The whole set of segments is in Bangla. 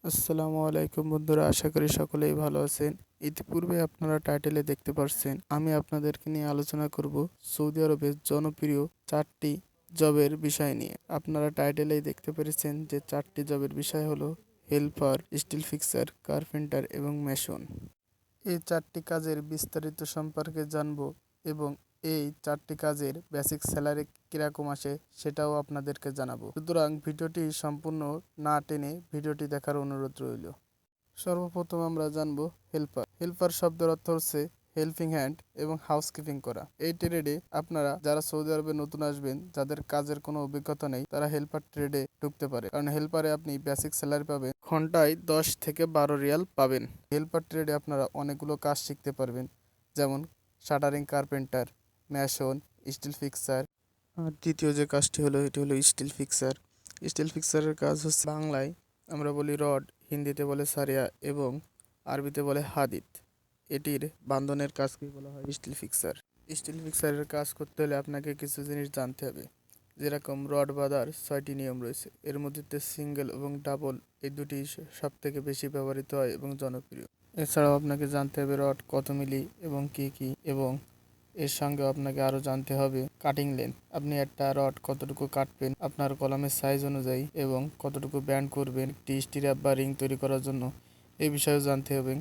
আসসালামু আলাইকুম বন্ধুরা, আশা করি সকলেই ভালো আছেন। ইতিপূর্বে আপনারা টাইটেলে দেখতে পাচ্ছেন আমি আপনাদেরকে নিয়ে আলোচনা করব সৌদি আরবের জনপ্রিয় 4টি জবের বিষয় নিয়ে। আপনারা টাইটেলেই দেখতে পেরেছেন যে 4টি জবের বিষয় হলো হেল্পার, স্টিল ফিক্সার, কার্পেন্টার এবং মেশন। এই 4টি কাজের বিস্তারিত সম্পর্কে জানব এবং এই 4টি কাজের বেসিক স্যালারি কীরকম আসে সেটাও আপনাদেরকে জানাবো। সুতরাং ভিডিওটি সম্পূর্ণ না টেনে ভিডিওটি দেখার অনুরোধ রইল। সর্বপ্রথম আমরা জানব হেল্পার। হেল্পার শব্দের অর্থ হচ্ছে হেল্পিং হ্যান্ড এবং হাউসকিপিং করা। এই ট্রেডে আপনারা যারা সৌদি আরবে নতুন আসবেন, যাদের কাজের কোনো অভিজ্ঞতা নেই, তারা হেল্পার ট্রেডে ঢুকতে পারে। কারণ হেল্পারে আপনি বেসিক স্যালারি পাবেন, ঘন্টায় 10 থেকে 12 রিয়াল পাবেন। হেল্পার ট্রেডে আপনারা অনেকগুলো কাজ শিখতে পারবেন, যেমন shuttering, carpenter, mason, steel fixer. আর দ্বিতীয় যে কাজটি হলো এটি হলো স্টিল ফিক্সার। স্টিল ফিক্সারের কাজ হচ্ছে বাংলায় আমরা বলি রড, হিন্দিতে বলে সারিয়া এবং আরবিতে বলে হাদিদ। এটির বান্ধনের কাজকে বলা হয় স্টিল ফিক্সার। স্টিল ফিক্সারের কাজ করতে হলে আপনাকে কিছু জিনিস জানতে হবে, যেরকম রড বাঁধার 6টি নিয়ম রয়েছে। এর মধ্যে সিঙ্গেল এবং ডাবল এই দুটি সব থেকে বেশি ব্যবহৃত হয় এবং জনপ্রিয়। এছাড়াও আপনাকে জানতে হবে রড কত মিলি এবং কী এবং এর সঙ্গে আপনাকে আরও জানতে হবে কাটিং লেন্থ। আপনি একটা রড কতটুকু কাটবেন আপনার কলামের সাইজ অনুযায়ী এবং কতটুকু ব্যান্ড করবেন একটি স্টিরাপ বা রিং তৈরি করার জন্য, এই বিষয়েও জানতে হবে।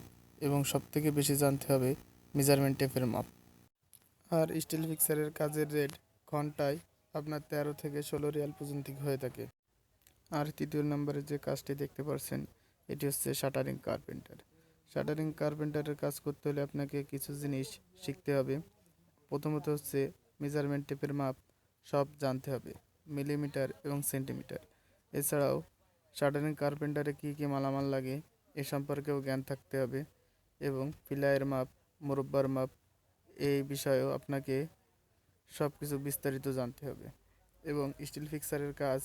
এবং সবথেকে বেশি জানতে হবে মেজারমেন্ট টেপের মাপ। আর স্টিল ফিক্সারের কাজের রেট ঘন্টায় আপনার 13 থেকে 16 রিয়াল পর্যন্ত হয়ে থাকে। আর তৃতীয় নম্বরে যে কাজটি দেখতে পাচ্ছেন এটি হচ্ছে শাটারিং কার্পেন্টার। শাটারিং কার্পেন্টারের কাজ করতে হলে আপনাকে কিছু জিনিস শিখতে হবে। প্রথমত হচ্ছে মেজারমেন্ট টেপের মাপ সব জানতে হবে, মিলিমিটার এবং সেন্টিমিটার। এছাড়াও শাটারিং কার্পেন্টারে কী মালামাল লাগে এ সম্পর্কেও জ্ঞান থাকতে হবে এবং পিলাইয়ের মাপ, মোরব্বার মাপ এই বিষয়েও আপনাকে সব কিছু বিস্তারিত জানতে হবে। এবং স্টিল ফিক্সারের কাজ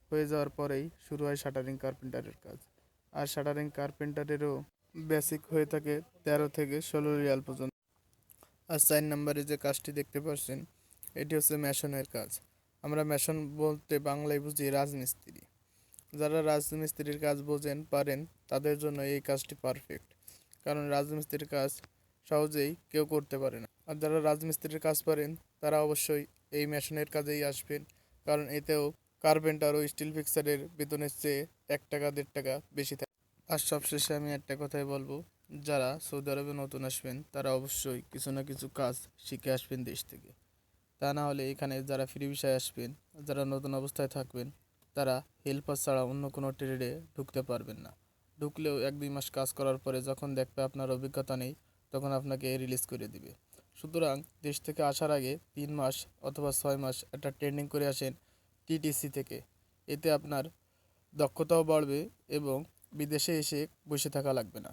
হয়ে যাওয়ার পরেই শুরু হয় শাটারিং কার্পেন্টারের কাজ। আর শাটারিং কার্পেন্টারেরও বেসিক হয়ে থাকে 13 থেকে 16 রিয়াল পর্যন্ত। আর 4 নম্বরে যে কাজটি দেখতে পাচ্ছেন এটি হচ্ছে মেশনের কাজ। আমরা মেশন বলতে বাংলায় বুঝি রাজমিস্ত্রি। যারা রাজমিস্ত্রির কাজ বোঝেন পারেন তাদের জন্য এই কাজটি পারফেক্ট, কারণ রাজমিস্ত্রির কাজ সহজেই কেউ করতে পারে না। আর যারা রাজমিস্ত্রির কাজ পারেন তারা অবশ্যই এই মেশনের কাজেই আসবেন, কারণ এতেও কার্পেন্টার ও স্টিল ফিক্সারের বেতনের চেয়ে 1 টাকা 1.5 টাকা বেশি থাকে। আর সবশেষে আমি একটা কথাই বলবো, যারা সৌদি আরবে নতুন আসবেন তারা অবশ্যই কিছু না কিছু কাজ শিখে আসবেন দেশ থেকে। তা না হলে এখানে যারা ফ্রি ভিসায় আসবেন, যারা নতুন অবস্থায় থাকবেন, তারা হেল্পার ছাড়া অন্য কোনো ট্রেডে ঢুকতে পারবেন না। ঢুকলেও 1-2 মাস কাজ করার পরে যখন দেখবে আপনার অভিজ্ঞতা নেই, তখন আপনাকে রিলিজ করে দিবে। সুতরাং দেশ থেকে আসার আগে 3 মাস অথবা 6 মাস একটা ট্রেনিং করে আসেন টিটিসি থেকে। এতে আপনার দক্ষতাও বাড়বে এবং বিদেশে এসে বসে থাকা লাগবে না।